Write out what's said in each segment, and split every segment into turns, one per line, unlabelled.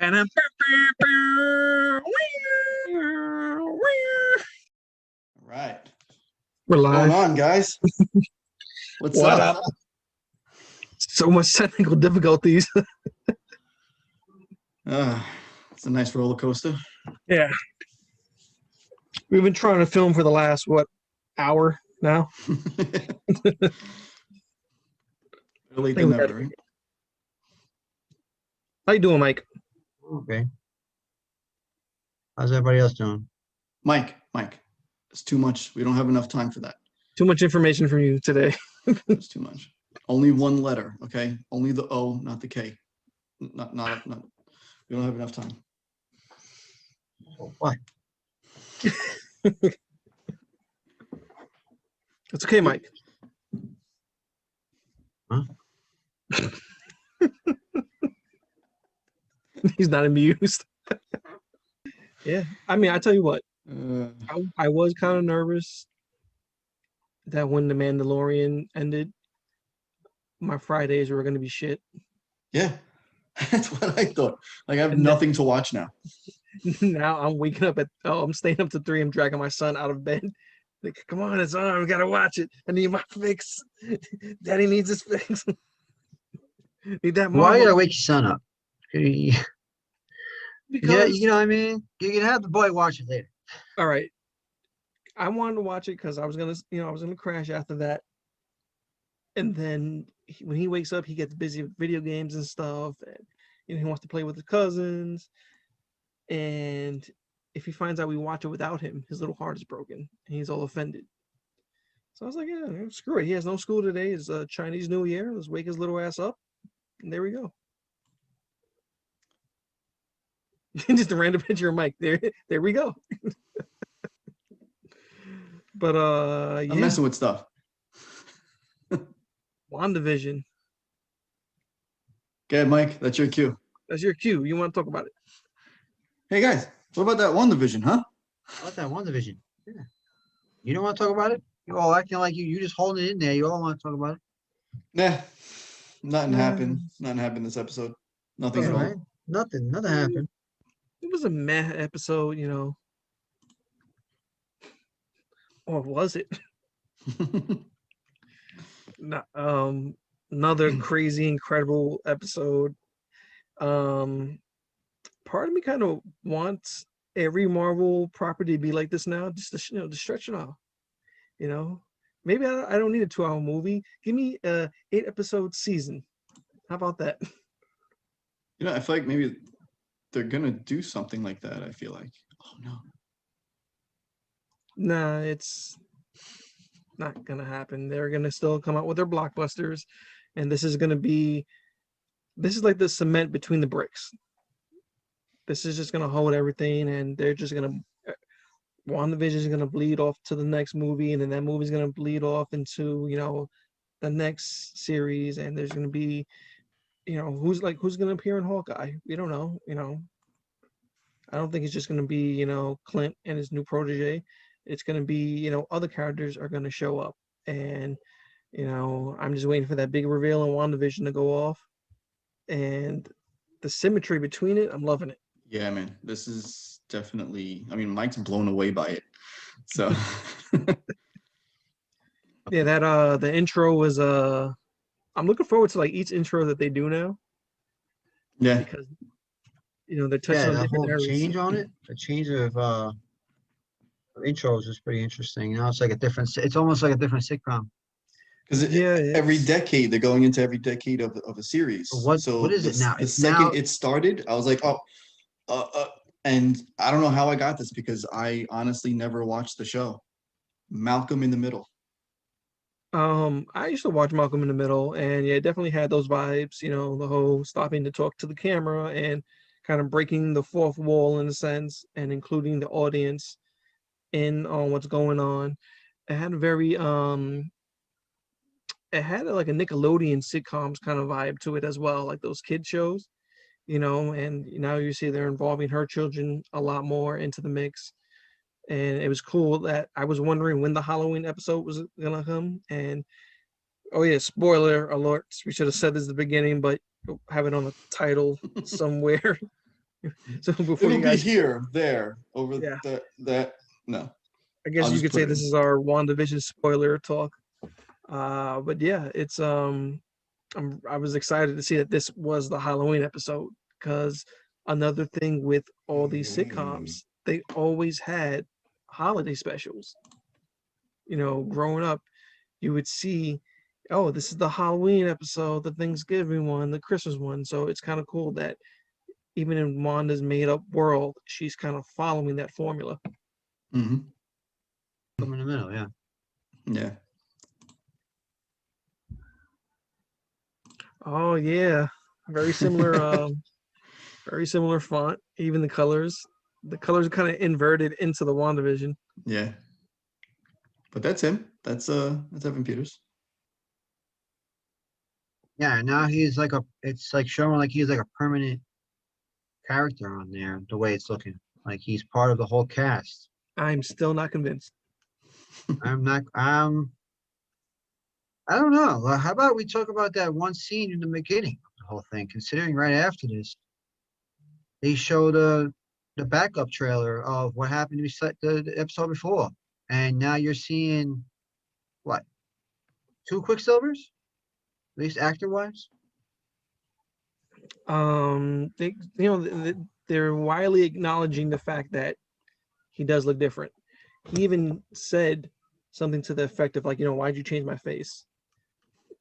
And then
All right.
we're
What's going
live.
on, guys? What's
What
up?
up? So much technical difficulties.
It's a nice roller coaster.
Yeah. We've been trying to film for the last, hour now?
Early than ever, right?
How you doing, Mike?
Okay. How's everybody else doing?
Mike, it's too much. We don't have enough time for that.
Too much information from you today.
It's too much. Only one letter, okay? Only the O, not the K. Not. We don't have enough time.
Oh, what?
It's okay, Mike.
Huh?
He's not amused. Yeah. I mean, I tell you what, I was kind of nervous that when The Mandalorian ended, my Fridays were going to be shit.
Yeah, that's what I thought. Like, I have
And
nothing to watch now.
Now I'm waking up I'm staying up to 3. I'm dragging my son out of bed. Like, come on, it's on. We gotta watch it. I need my fix. Daddy needs his fix. Need that
Why you
Marvel.
gotta wake your son up? Yeah,
Because
you know what I mean? You can have the boy watch it later.
all right, I wanted to watch it because I was gonna crash after that, and then when he wakes up, he gets busy with video games and stuff, and he wants to play with his cousins, and if he finds out we watch it without him, his little heart is broken and he's all offended. So I was like, yeah, screw it. He has no school today. It's Chinese New Year. Let's wake his little ass up. And there we go. Just a random picture of Mike. There we go. But
I'm messing with stuff.
WandaVision.
Okay, Mike, that's your cue.
That's your cue. You want to talk about it?
Hey, guys, what about that Wandavision, huh?
I like that Wandavision. Yeah. You don't want to talk about it? You all acting like you just holding it in there. You all want to talk about it?
Nah, nothing happened. Nothing happened this episode. Nothing at all.
Right? Nothing happened.
It was a meh episode, Or was it? Another crazy, incredible episode. Part of me kind of wants every Marvel property to be like this now, just to to stretch it off. Maybe I don't need a 2-hour movie. Give me a 8-episode season. How about that?
I feel like maybe they're gonna do something like that. I feel like, oh no.
Nah, it's not gonna happen. They're gonna still come out with their blockbusters, and this is like the cement between the bricks. This is just gonna hold everything, and they're just gonna WandaVision is gonna bleed off to the next movie, and then that movie's gonna bleed off into the next series, and there's gonna be who's gonna appear in Hawkeye. We don't know. I don't think it's just gonna be Clint and his new protege. It's gonna be other characters are gonna show up, and I'm just waiting for that big reveal in WandaVision to go off, and the symmetry between it, I'm loving it.
Yeah, man, this is definitely. I mean, Mike's blown away by it. So.
Yeah, that the intro was I'm looking forward to like each intro that they do now.
Yeah.
Because they're touching on
that
different
whole
areas.
change on it. The change of intros is pretty interesting. It's almost like a different sitcom.
Because every decade they're going into every decade of a series.
What is it now?
The second it started, I was like, and I don't know how I got this because I honestly never watched the show. Malcolm in the Middle.
I used to watch Malcolm in the Middle, and yeah, it definitely had those vibes. The whole stopping to talk to the camera and kind of breaking the fourth wall in a sense, and including the audience in on what's going on. It had it had like a Nickelodeon sitcoms kind of vibe to it as well, like those kid shows, and now you see they're involving her children a lot more into the mix. And it was cool that I was wondering when the Halloween episode was gonna come. And oh yeah, spoiler alert! We should have said this at the beginning, but have it on the title somewhere. So before
It'll
you
be
guys,
here, there, over
yeah,
that. No,
I guess
I'll
you
just
could
put
say
it
this
in.
is our WandaVision spoiler talk. But yeah, it's I was excited to see that this was the Halloween episode because another thing with all these sitcoms, they always had holiday specials. You know, growing up, you would see, oh, this is the Halloween episode, the Thanksgiving one, the Christmas one. So it's kind of cool that even in Wanda's made up world, she's kind of following that formula.
Hmm.
Come in the middle, yeah.
Yeah.
Oh yeah, very similar. Very similar font. Even the colors. The colors are kind of inverted into the WandaVision.
Yeah. But that's him. That's Evan Peters.
Yeah, now he's like it's like showing like he's like a permanent character on there, the way it's looking. Like he's part of the whole cast.
I'm still not convinced.
I'm not, I don't know. How about we talk about that one scene in the beginning of the whole thing, considering right after this, they showed the backup trailer of what happened to the episode before. And now you're seeing what? Two Quicksilvers? At least actor wise?
They, you know, they're widely acknowledging the fact that he does look different. He even said something to the effect of like, you know, why'd you change my face?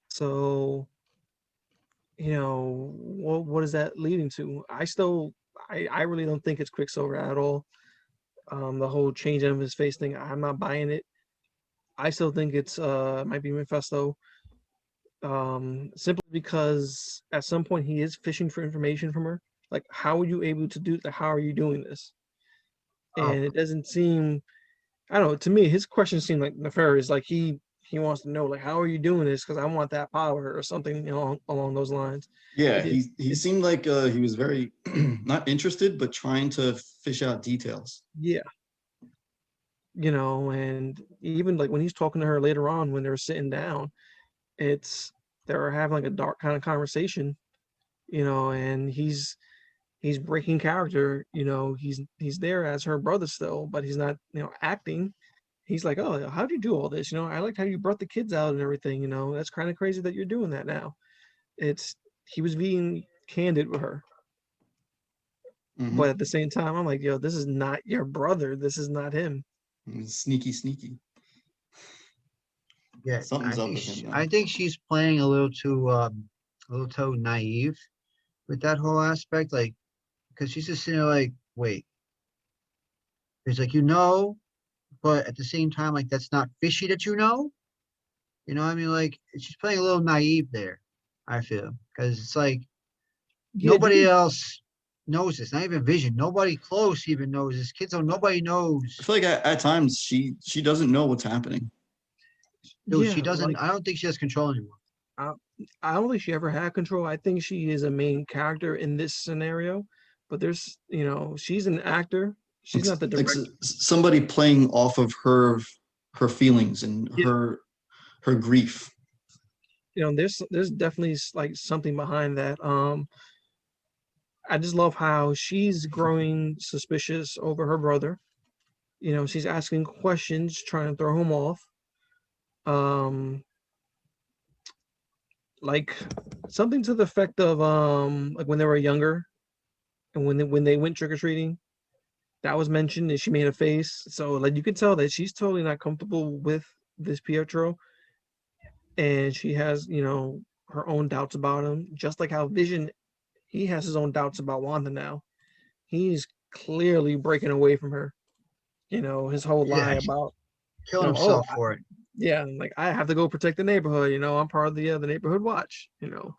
So, you know, what is that leading to? I really don't think it's Quicksilver at all. The whole changing of his face thing, I'm not buying it. I still think it's might be Mephisto. Simply because at some point he is fishing for information from her. Like, how are you able to do that? How are you doing this?
Oh,
And it doesn't seem, I don't know, to me, his question seemed like nefarious. Like he wants to know, like, how are you doing this? Because I want that power or something, you know, along those lines.
Yeah,
It is,
he
it's
seemed like he was very not interested, but trying to fish out details.
yeah, you know, and even like when he's talking to her later on when they're sitting down, it's they're having like a dark kind of conversation, you know, and he's breaking character. You know, he's there as her brother still, but he's not, you know, acting. He's like, oh, how do you do all this? You know, I liked how you brought the kids out and everything. You know, that's kind of crazy that you're doing that now. It's he was being candid with her, but
Hmm.
at the same time, I'm like, yo, this is not your brother. This is not him.
Sneaky, sneaky.
yeah.
Something's up with him
I
now.
think she's playing a little too naive with that whole aspect. Like, because she's just sitting there like, wait. It's like but at the same time, like that's not fishy that you know. You know what I mean? Like she's playing a little naive there, I feel. Because it's like
Yeah, did
nobody
you?
else knows this, not even Vision. Nobody close even knows this. Kids don't nobody
I
knows.
feel like at times she doesn't know what's happening.
Dude, she
Yeah,
doesn't
like
I don't think she has control anymore.
I, I don't think she ever had control. I think she is a main character in this scenario, but there's, you know, she's an actor. She's not the
Like
director.
somebody playing off of her feelings and
Yeah,
her grief.
you know, there's definitely like something behind that. I just love how she's growing suspicious over her brother. You know, she's asking questions, trying to throw him off. Um, like something to the effect of like when they were younger and when they went trick or treating, that was mentioned and she made a face. So like you could tell that she's totally not comfortable with this Pietro, and she has, you know, her own doubts about him. Just like how Vision, he has his own doubts about Wanda now. He's clearly breaking away from her. You know, his whole lie
Yeah,
about,
kill
you know, oh
himself for it.
yeah, like I have to go protect the neighborhood. You know, I'm part of the neighborhood watch. You know,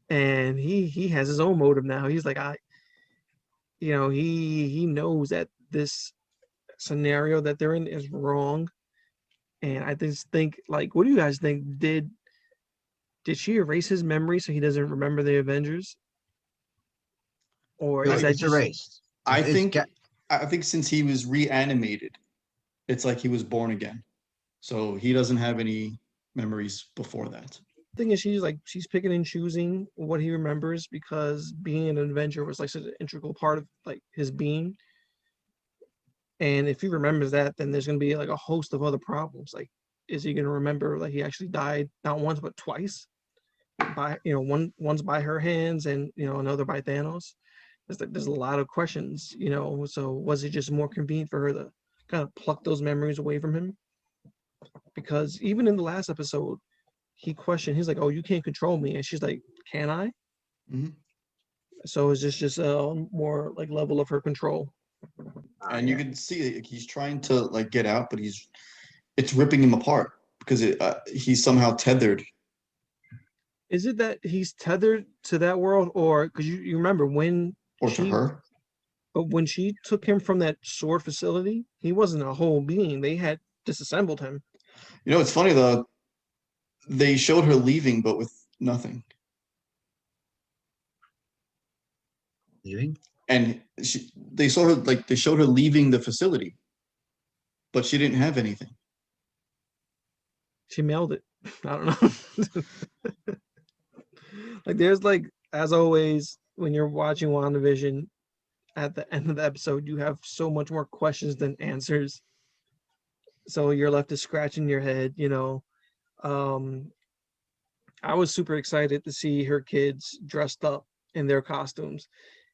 and he has his own motive now. He's like you know, he knows that this scenario that they're in is wrong. And I just think, like, what do you guys think? Did she erase his memory so he doesn't remember the Avengers, or
No,
is
I
that
it's
just
erased.
I
It's
think
got
I think since he was reanimated, it's like he was born again. So he doesn't have any memories before that.
thing is, she's picking and choosing what he remembers because being an Avenger was like such an integral part of like his being. And if he remembers that, then there's gonna be like a host of other problems. Like, is he gonna remember like he actually died not once but twice? By once by her hands and another by Thanos. There's a lot of questions, so was it just more convenient for her to kind of pluck those memories away from him? Because even in the last episode, he's like, oh, you can't control me, and she's like, can I?
Mhm.
So is this just a more like level of her control?
And you can see like, he's trying to like get out, but it's ripping him apart because he's somehow tethered.
Is it that he's tethered to that world, or because you remember when
Or to her.
but when she took him from that sword facility, he wasn't a whole being. They had disassembled him.
It's funny though. They showed her leaving, but with nothing.
Leaving?
And they showed her leaving the facility, but she didn't have anything.
She mailed it. I don't know. Like there's like, as always, when you're watching WandaVision, at the end of the episode, you have so much more questions than answers. So you're left to scratching your head, I was super excited to see her kids dressed up in their costumes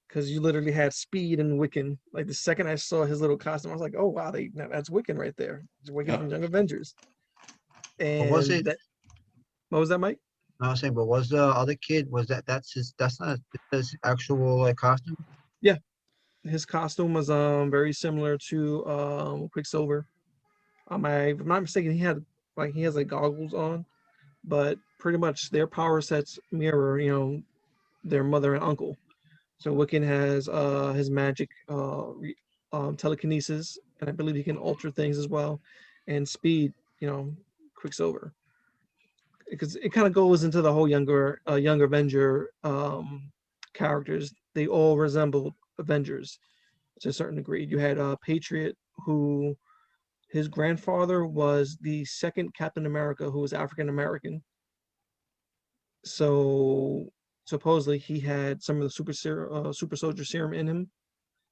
because you literally had Speed and Wiccan. Like the second I saw his little costume, I was like, oh wow, that's Wiccan right there. It's Wiccan from Young Avengers.
But was
And
it?
what was that, Mike?
No, I was saying, but was the other kid? That's not his actual like costume?
Yeah, his costume was very similar to Quicksilver. If I'm not mistaken, he has like goggles on, but pretty much their power sets mirror, their mother and uncle. So Wiccan has his magic telekinesis, and I believe he can alter things as well. And Speed, Quicksilver, because it kind of goes into the whole younger Avenger characters. They all resembled Avengers to a certain degree. You had Patriot, who his grandfather was the second Captain America who was African American. So supposedly he had some of the super soldier serum in him.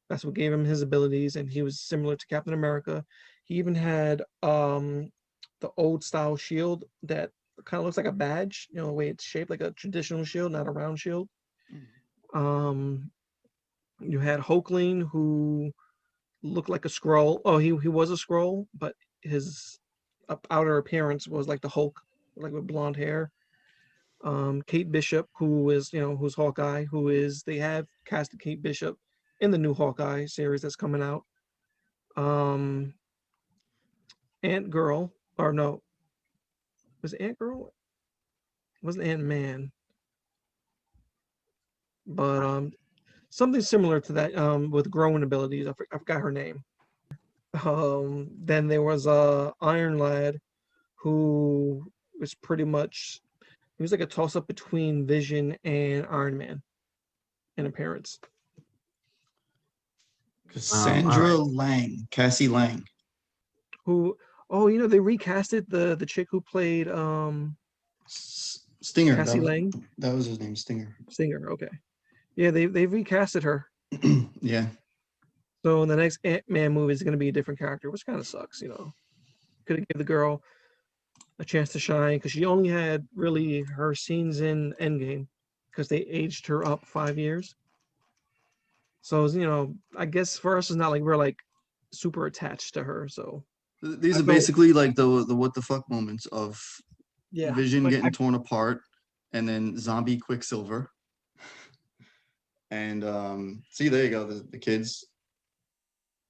That's what gave him his abilities, and he was similar to Captain America. He even had the old style shield that kind of looks like a badge, the way it's shaped like a traditional shield, not a round shield. Um, you had Hulkling, who looked like a Skrull. Oh, he was a Skrull, but his outer appearance was like the Hulk, like with blonde hair. Kate Bishop, who's Hawkeye, they have casted Kate Bishop in the new Hawkeye series that's coming out. Ant Girl, or no, was it Ant Girl? It wasn't Ant Man, but something similar to that with growing abilities. I forgot her name. Then there was Iron Lad, who was pretty much, he was like a toss up between Vision and Iron Man in appearance.
Cassandra
All right.
Lang, Cassie Lang.
Who, oh, they recasted the chick who played
Stinger.
Cassie Lang.
That was his name, Stinger.
Stinger. Okay, yeah, they recasted her.
Yeah.
So in the next Ant-Man movie is going to be a different character, which kind of sucks. Could have given the girl a chance to shine because she only had really her scenes in Endgame because they aged her up 5 years. So I guess for us it's not like we're like super attached to her. So
These are basically like the what the fuck moments of Vision
like
getting torn apart, and then zombie Quicksilver. And see, there you go, the kids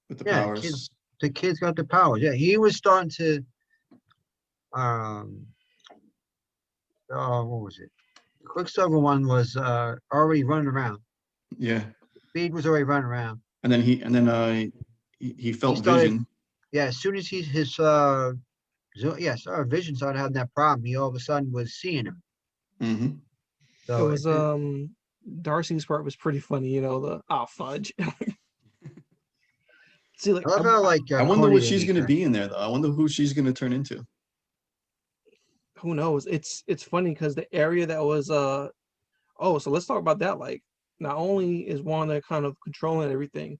with the powers.
The kids got the powers. Yeah, he was starting to what was it? The Quicksilver one was already running around.
Yeah.
Speed was already running around.
And then he felt Vision.
Yeah, as soon as Vision started having that problem, he all of a sudden was seeing him.
Mm-hmm.
So it was Darcy's part was pretty funny, the fudge. See, like
I love how
I wonder what she's gonna be in there though. I wonder who she's gonna turn into.
who knows? It's funny because the area that was so let's talk about that. Like, not only is Wanda kind of controlling everything,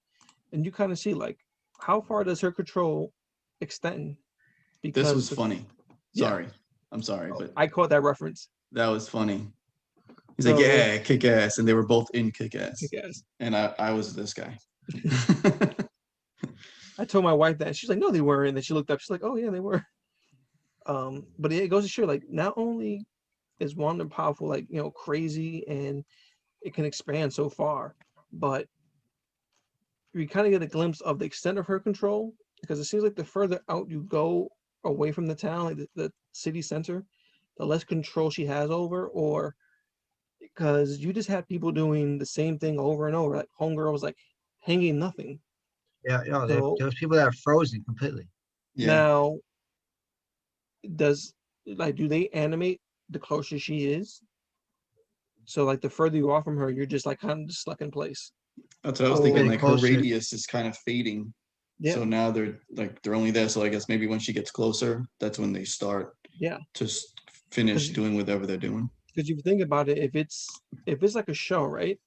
and you kind of see like how far does her control extend?
This was
Because
funny.
yeah,
Sorry. I'm sorry, but
I caught that reference.
that was funny. He's like,
So with
yeah, kick ass. And they were both in kick ass.
Kick-Ass,
And I was this guy.
I told my wife that, and she's like, no, they weren't. And then she looked up, she's like, oh yeah, they were. But it goes to show, like, not only is Wanda powerful, like, crazy, and it can expand so far, but we kind of get a glimpse of the extent of her control, because it seems like the further out you go away from the town, like the city center, the less control she has over, or because you just have people doing the same thing over and over. Like Homegirl was like hanging nothing.
Yeah,
So
there's people that are frozen completely.
Yeah.
now, does like do they animate the closer she is? So like the further you are from her, you're just like kind of just stuck in place.
That's what I was
Or
thinking.
Getting
Like her
closer.
radius is kind of fading.
yeah,
So now they're only there. So I guess maybe when she gets closer, that's when they start
yeah.
to finish
'Cause-
doing whatever they're doing.
Because if you think about it, if it's like a show, right?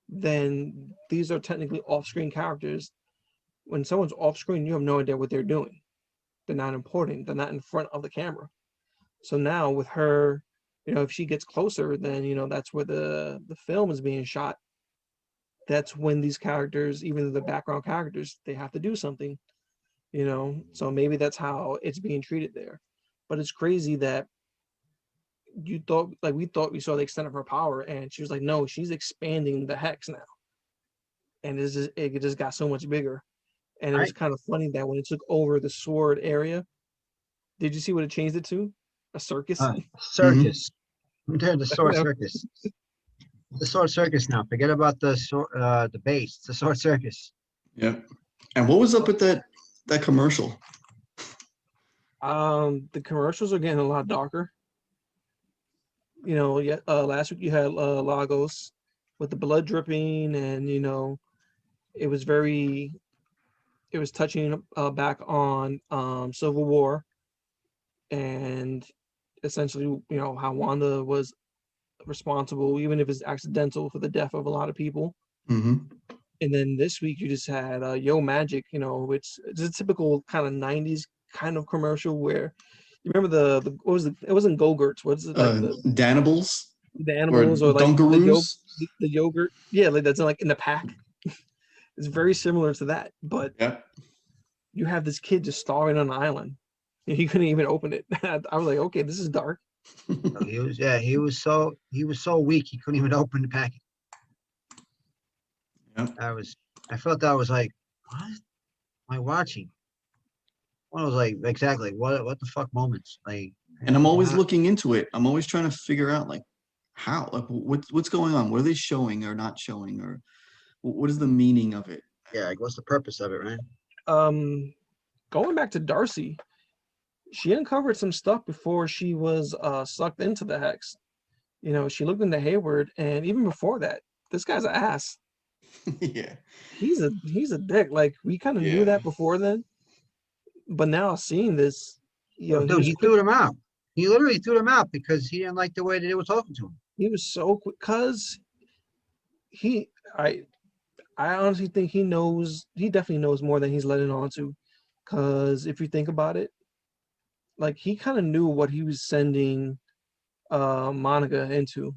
Then these are technically off-screen characters. When someone's off-screen, you have no idea what they're doing. They're not important. They're not in front of the camera. So now with her, if she gets closer, then that's where the film is being shot. That's when these characters, even the background characters, they have to do something. So maybe that's how it's being treated there. But it's crazy that we thought we saw the extent of her power, and she was like, no, she's expanding the hex now, and it just got so much bigger. And it was kind of funny that when it took over the sword area, did you see what it changed it to? A circus.
Circus. I'm doing the sword
know.
circus. The sword circus now. Forget about the base. It's the sword circus.
Yep. And what was up with that commercial?
The commercials are getting a lot darker. Last week you had Lagos with the blood dripping, and it was touching back on Civil War, and essentially how Wanda was responsible, even if it's accidental, for the death of a lot of people.
Mm-hmm.
And then this week you just had Yo Magic, which is a typical kind of 90s kind of commercial where you remember it wasn't Go-Gurts, what's it like
Danables
the
or
animals, or like
Dunkaroos.
the yogurt, yeah, like that's like in the pack. It's very similar to that, but
Yep.
you have this kid just starving on an island, and he couldn't even open it. I was like, okay, this is dark.
He was so weak he couldn't even open the packet.
Yep.
I felt that was like, what am I watching? One of those like exactly what the fuck moments. Like,
And I'm always looking into it. I'm always trying to figure out like how, like what's going on? What are they showing or not showing, or what is the meaning of it?
yeah, like what's the purpose of it, right?
Going back to Darcy, she uncovered some stuff before she was sucked into the hex. She looked into Hayward, and even before that, this guy's an ass.
Yeah.
He's a dick. Like, we kind of knew that before then, but now seeing this,
Dude, he threw them out. He literally threw them out because he didn't like the way that they were talking to him.
he was so quick, because I honestly think he definitely knows more than he's letting on to, because if you think about it, like, he kind of knew what he was sending Monica into.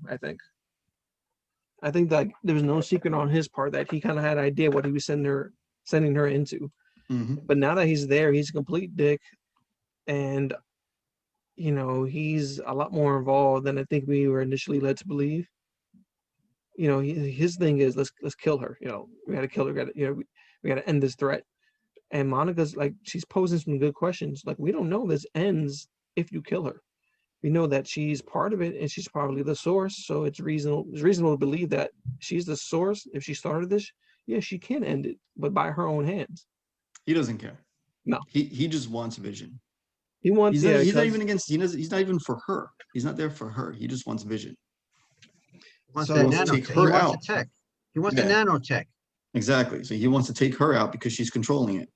I think that there was no secret on his part that he kind of had an idea what he was sending her into.
Mm-hmm.
But now that he's there, he's a complete dick, and he's a lot more involved than I think we were initially led to believe. His thing is, let's kill her. We got to kill her. We got to end this threat. And Monica's like, she's posing some good questions. Like, we don't know this ends if you kill her. We know that she's part of it, and she's probably the source. So it's reasonable to believe that she's the source. If she started this, yeah, she can end it, but by her own hands.
He doesn't care.
No.
He just wants Vision.
He wants.
He's not even against. He's not even for her. He's not there for her. He just wants Vision.
He wants
So
that
he wants
to
nanotech.
take
He
her
wants
out.
the tech. He wants
Yeah.
the nanotech.
Exactly. So he wants to take her out because she's controlling it.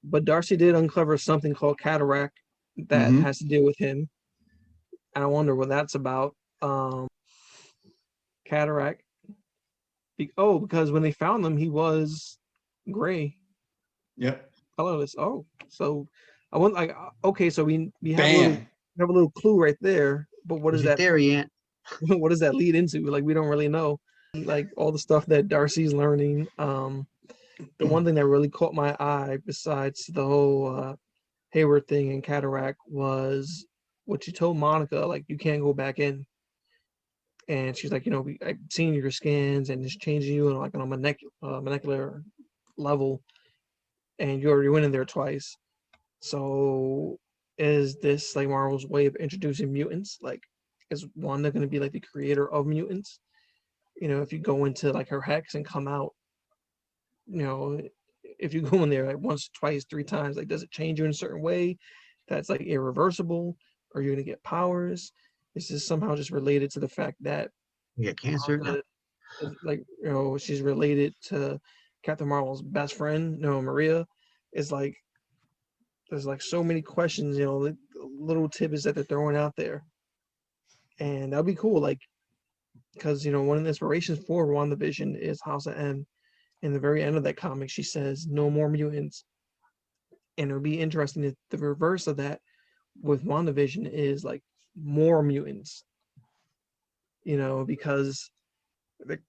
But Darcy did uncover something called cataract that
Mhm.
has to deal with him. and I wonder what that's about. Cataract. Because when they found him, he was gray,
Yep.
colorless. Oh, so I want like okay, so we
Bam.
have a little clue right there, but what
What's
is
your
that?
theory, Aunt?
What does that lead into? Like we don't really know. Like all the stuff that Darcy's learning. The one thing that really caught my eye, besides the whole Hayward thing and Cataract, was what she told Monica. Like you can't go back in. And she's like, I've seen your scans and it's changing you on a molecular level, and you already went in there twice. So is this like Marvel's way of introducing mutants? Like, is Wanda going to be like the creator of mutants? If you go into like her hex and come out, if you go in there like once, twice, three times, like does it change you in a certain way that's like irreversible? Are you going to get powers? Is this somehow just related to the fact that
You get cancer? No.
like she's related to Captain Marvel's best friend, Maria? Is like there's like so many questions, like little tidbits that they're throwing out there, and that'd be cool. Like because one of the inspirations for WandaVision is House of M. In the very end of that comic, she says no more mutants, and it would be interesting if the reverse of that with WandaVision is like more mutants. Because they're,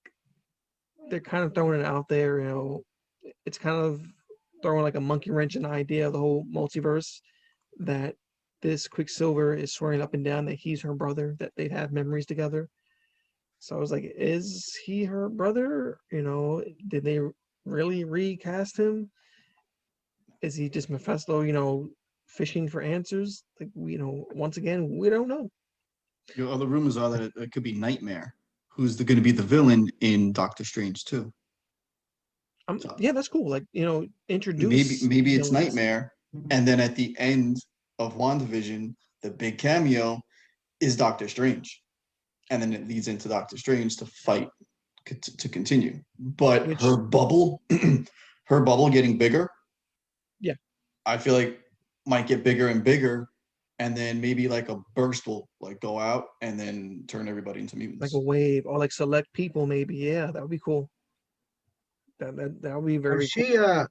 they're kind of throwing it out there. It's kind of throwing like a monkey wrench in the idea of the whole multiverse, that this Quicksilver is swearing up and down that he's her brother, that they'd have memories together. So I was like, is he her brother? Did they really recast him? Is he just Mephisto, fishing for answers? Like, once again, we don't know.
Other rumors are that it could be Nightmare, who's going to be the villain in Doctor Strange too.
Yeah, that's cool. Like, introduce
maybe it's
villains.
Nightmare, and then at the end of WandaVision, the big cameo is Doctor Strange, and then it leads into Doctor Strange to fight to continue. But her bubble, her bubble getting bigger.
Yeah,
I feel like might get bigger and bigger, and then maybe like a burst will like go out and then turn everybody into mutants.
like a wave, or like select people, maybe. Yeah, that would be cool. That would be very
cool.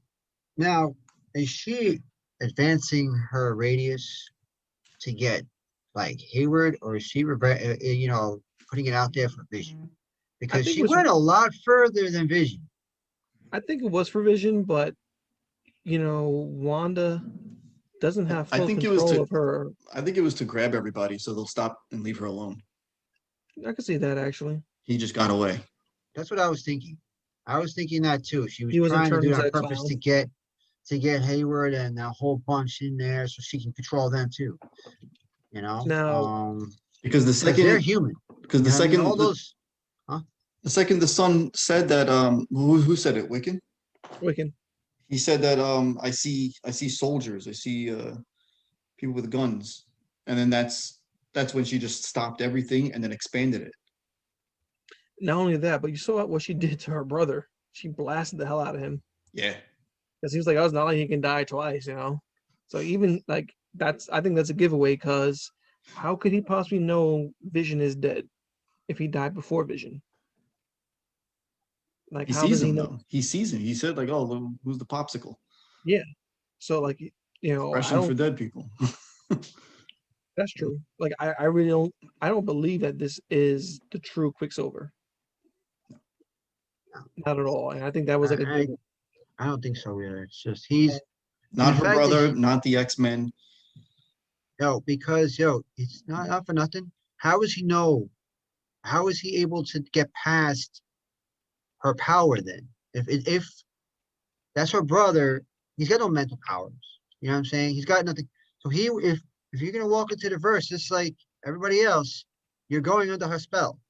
Now, is she advancing her radius to get like Hayward, or is she putting it out there for Vision? Because she went a lot further than Vision.
I think it was for Vision, but Wanda doesn't have full control of her.
I think it was to grab everybody so they'll stop and leave her alone.
I could see that actually.
He just got away.
That's what I was thinking. I was thinking that too. She was trying to do it on purpose to get Hayward and a whole bunch in there so she can control them too.
Now,
because the second
they're human.
Because the second
all those,
the second the Son said that who said it? Wiccan. He said that I see soldiers, I see people with guns, and then that's when she just stopped everything and then expanded it.
Not only that, but you saw what she did to her brother. She blasted the hell out of him.
Yeah.
Because he was like, oh, it's not like he can die twice, So even like I think that's a giveaway, because how could he possibly know Vision is dead if he died before Vision? Like,
he sees him though. He sees him. He said like, oh, who's the popsicle?
Yeah. So like,
expression for dead people.
That's true. Like I really don't believe that this is the true Quicksilver. Not at all. And I think that was like
I don't think so either. It's just he's
not her brother, not the X-Men.
No, because it's not for nothing. How does he know? How is he able to get past her power then? If that's her brother, he's got no mental powers. You know what I'm saying? He's got nothing. So if you're gonna walk into the verse, just like everybody else, you're going under her spell.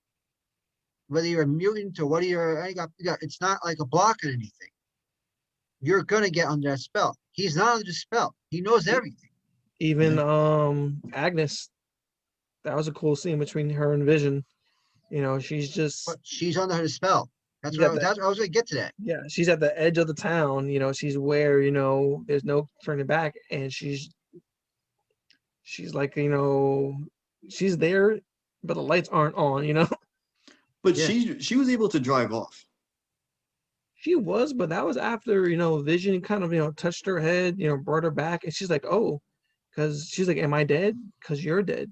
Whether you're a mutant or whether it's not like a block on anything. You're gonna get under that spell. He's not under the spell. He knows everything.
Even Agnes, that was a cool scene between her and Vision.
She's under the spell. That's what I was gonna get to that.
Yeah, she's at the edge of the town. She's where there's no turning back, and she's like she's there, but the lights aren't on, you know?
But
Yeah.
she was able to drive off.
She was, but that was after, Vision kind of, touched her head, brought her back. And she's like, oh, because she's like, am I dead? Because you're dead.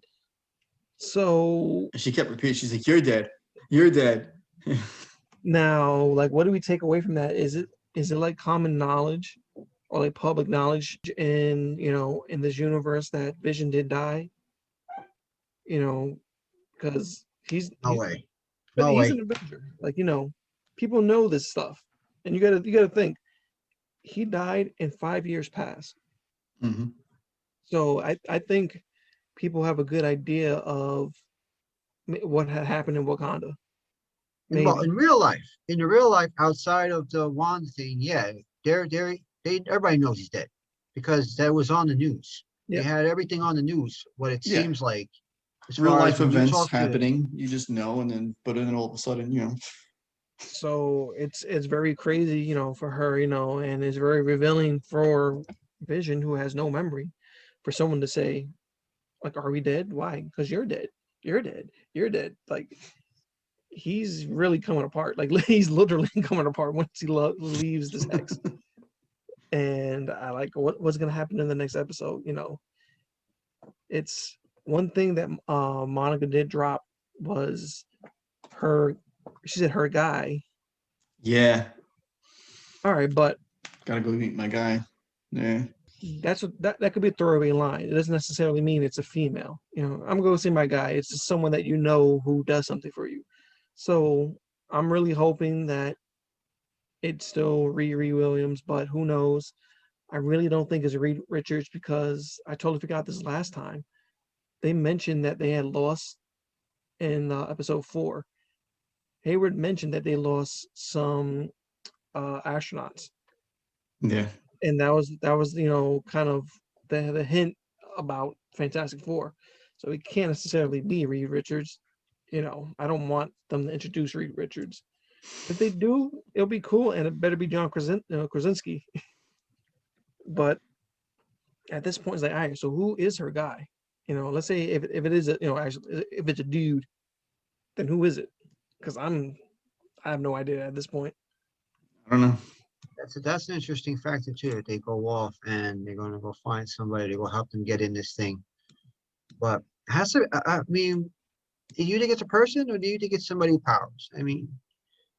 So
And she kept repeating, she's like, you're dead. You're dead.
now, like, what do we take away from that? Is it like common knowledge or like public knowledge in this universe that Vision did die? Because
No way.
but
No
he's
way.
an Avenger. Like, people know this stuff. And you gotta think, he died and 5 years passed.
Mm-hmm.
So I think people have a good idea of what had happened in Wakanda.
Well,
Maybe.
in the real life, outside of the Wanda thing, yeah, everybody knows he's dead because that was on the news. They
Yeah.
had everything on the news. What it
Yeah.
seems like, as
Real
far as
life
when you
events
talk to,
happening, you just know, but then all of a sudden,
So it's very crazy, for her, and it's very revealing for Vision, who has no memory, for someone to say, like, are we dead? Why? Because you're dead. You're dead. You're dead. Like, he's really coming apart. Like, he's literally coming apart once he leaves this hex. And I like what's gonna happen in the next episode. It's one thing that Monica did drop was her. She said her guy.
yeah,
All right, but
gotta go meet my guy. Yeah.
that's that could be a throwaway line. It doesn't necessarily mean it's a female. I'm going to see my guy. It's just someone that who does something for you. So I'm really hoping that it's still Riri Williams, but who knows? I really don't think it's Reed Richards because I totally forgot this last time. They mentioned that they had lost in episode 4. Hayward mentioned that they lost some astronauts,
Yeah.
and that was kind of the hint about Fantastic Four. So it can't necessarily be Reed Richards. I don't want them to introduce Reed Richards. If they do, it'll be cool, and it better be John Krasinski. But at this point, it's like, all right, so who is her guy? Let's say if it is actually if it's a dude, then who is it? Because I have no idea at this point.
I don't know.
that's an interesting factor too. That they go off and they're going to go find somebody to go help them get in this thing. But has to. I mean, do you think it's a person or do you think it's somebody with powers? I mean,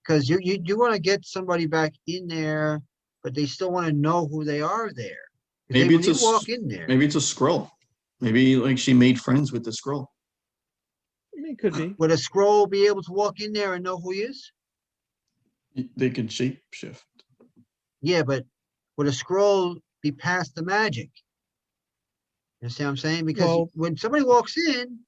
because you want to get somebody back in there, but they still want to know who they are there.
Maybe
When they walk in there,
maybe it's a scroll. Maybe like she made friends with the scroll.
I mean, it could be.
would a scroll be able to walk in there and know who he is?
They could shape shift.
Yeah, but would a scroll be past the magic? You see what I'm saying? Because
Well,
when somebody walks in,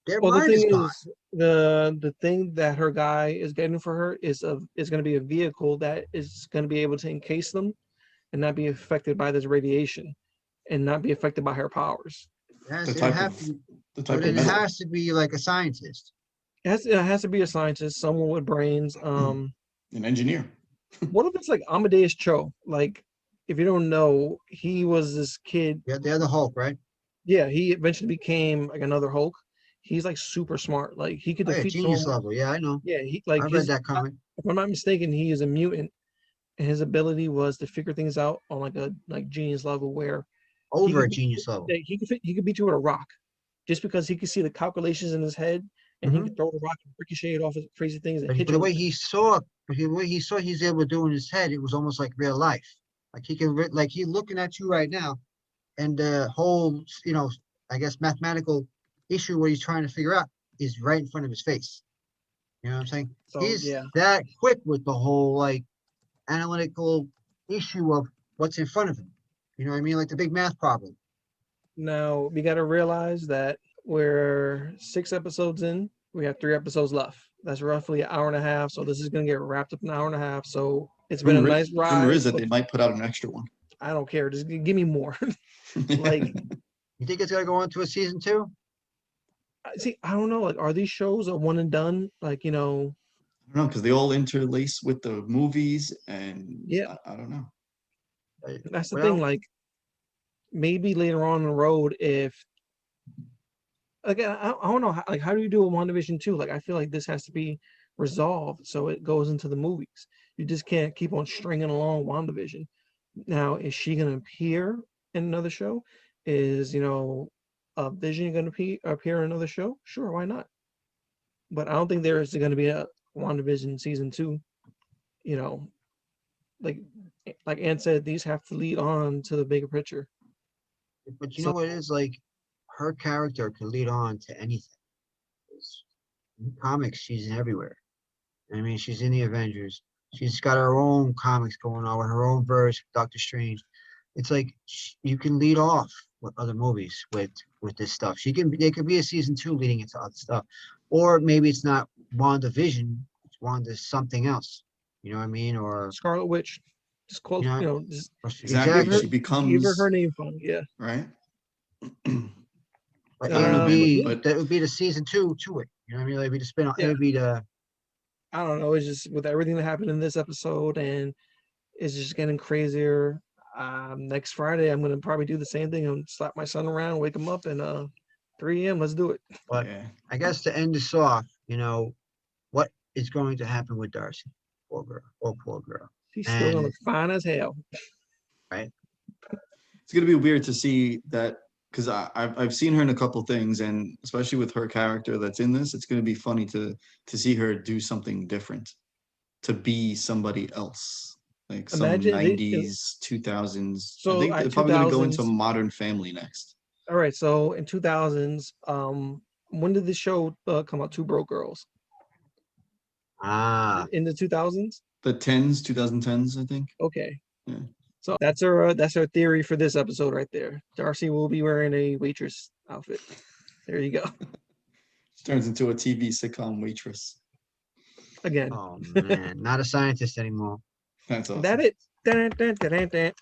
their
the
mind is
thing
gone.
is, the thing that her guy is getting for her is going to be a vehicle that is going to be able to encase them and not be affected by this radiation and not be affected by her powers.
The type of
It
metal.
has to be like a scientist.
It has to be a scientist, someone with brains.
An engineer.
What if it's like Amadeus Cho? Like, if you don't know, he was this kid.
Yeah, they're the Hulk, right?
Yeah, he eventually became like another Hulk. He's like super smart. Like, he could
Oh, yeah,
defeat
genius
someone.
level. Yeah, I know.
Yeah, he like
I read that comic.
if I'm not mistaken, he is a mutant, and his ability was to figure things out on like a genius level where
Over a genius level.
he could beat you with a rock, just because he could see the calculations in his head, and he could throw the rock and ricochet it off of crazy things and
But
hit
the
you.
way he saw, he's able to do in his head, it was almost like real life. Like he can, like he's looking at you right now, and the whole, I guess mathematical issue what he's trying to figure out is right in front of his face. You know what I'm saying?
So
He's
yeah,
that quick with the whole like analytical issue of what's in front of him. You know what I mean? Like the big math problem.
now we got to realize that we're 6 episodes in. We have 3 episodes left. That's roughly an hour and a half. So this is gonna get wrapped up in an hour and a half. So it's been a nice ride.
Rumor is that they might put out an extra one.
I don't care. Just give me more. Like,
you think it's gonna go on to a season 2?
see, I don't know. Like, are these shows a one and done? Like,
I don't know, because they all interlace with the movies, and
yeah,
I don't know.
that's the thing. Like, maybe later on the road, if again, I don't know, like, how do you do a WandaVision 2? Like, I feel like this has to be resolved so it goes into the movies. You just can't keep on stringing along WandaVision. Now, is she going to appear in another show? Is, Vision going to appear in another show? Sure, why not? But I don't think there is going to be a WandaVision season 2. You know, like Ann said, these have to lead on to the bigger picture.
But you know what it is, like, her character could lead on to anything. In comics, she's in everywhere. I mean, she's in the Avengers. She's got her own comics going on with her own verse, Doctor Strange. It's like you can lead off with other movies with this stuff. There could be a season 2 leading into other stuff, or maybe it's not WandaVision, it's Wanda something else. You know what I mean? Or
Scarlet Witch. Just call, just
exactly.
give her,
She becomes,
give her name fun. Yeah.
Right.
But
I don't know, man, but
that would be the season 2 to it. You know what I mean? Like, it'd be the spin-off.
Yeah.
It would be the.
I don't know. It's just with everything that happened in this episode, and it's just getting crazier. Next Friday, I'm gonna probably do the same thing and slap my son around, wake him up, and 3 a.m. Let's do it.
But
yeah.
I guess to end this off, what is going to happen with Darcy? Poor girl. Oh, poor girl.
She's still gonna fine as hell.
Right.
It's gonna be weird to see that, because I've seen her in a couple things, and especially with her character that's in this, it's gonna be funny to see her do something different, to be somebody else, like some
Imagine
90s, 2000s.
So
I think
at
they're probably gonna go into
2000s
Modern Family next.
All right. So in 2000s, when did this show come out? Two Broke Girls.
Ah.
In the 2000s.
The 2010s, I think.
Okay.
Yeah.
So that's our theory for this episode right there. Darcy will be wearing a waitress outfit. There you go.
She turns into a TV sitcom waitress.
Again.
Oh man, not a scientist anymore.
That's awesome.
That it. Dun, dun, dun, dun, dun.